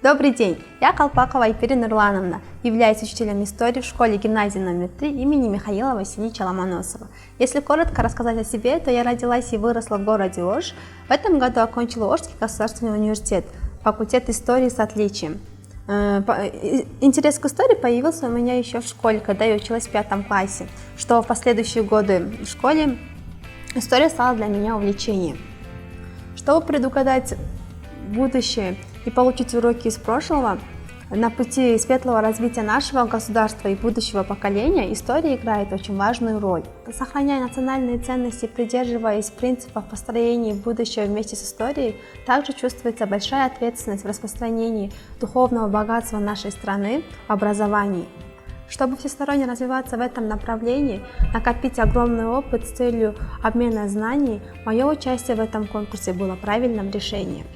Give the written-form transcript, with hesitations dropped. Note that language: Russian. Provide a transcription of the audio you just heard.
Добрый день, я Колпакова Айпери Нурлановна, являюсь учителем истории в школе-гимназии номер 3 имени Михаила Васильевича Ломоносова. Если коротко рассказать о себе, то я родилась и выросла в городе Ош. В этом году окончила Ошский государственный университет, факультет истории с отличием. Интерес к истории появился у меня еще в школе, когда я училась в 5 классе, что в последующие годы в школе история стала для меня увлечением. Чтобы предугадать будущее и получить уроки из прошлого, на пути светлого развития нашего государства и будущего поколения история играет очень важную роль. Сохраняя национальные ценности и придерживаясь принципов построения будущего вместе с историей, также чувствуется большая ответственность в распространении духовного богатства нашей страны в образовании. Чтобы всесторонне развиваться в этом направлении, накопить огромный опыт с целью обмена знаний, мое участие в этом конкурсе было правильным решением.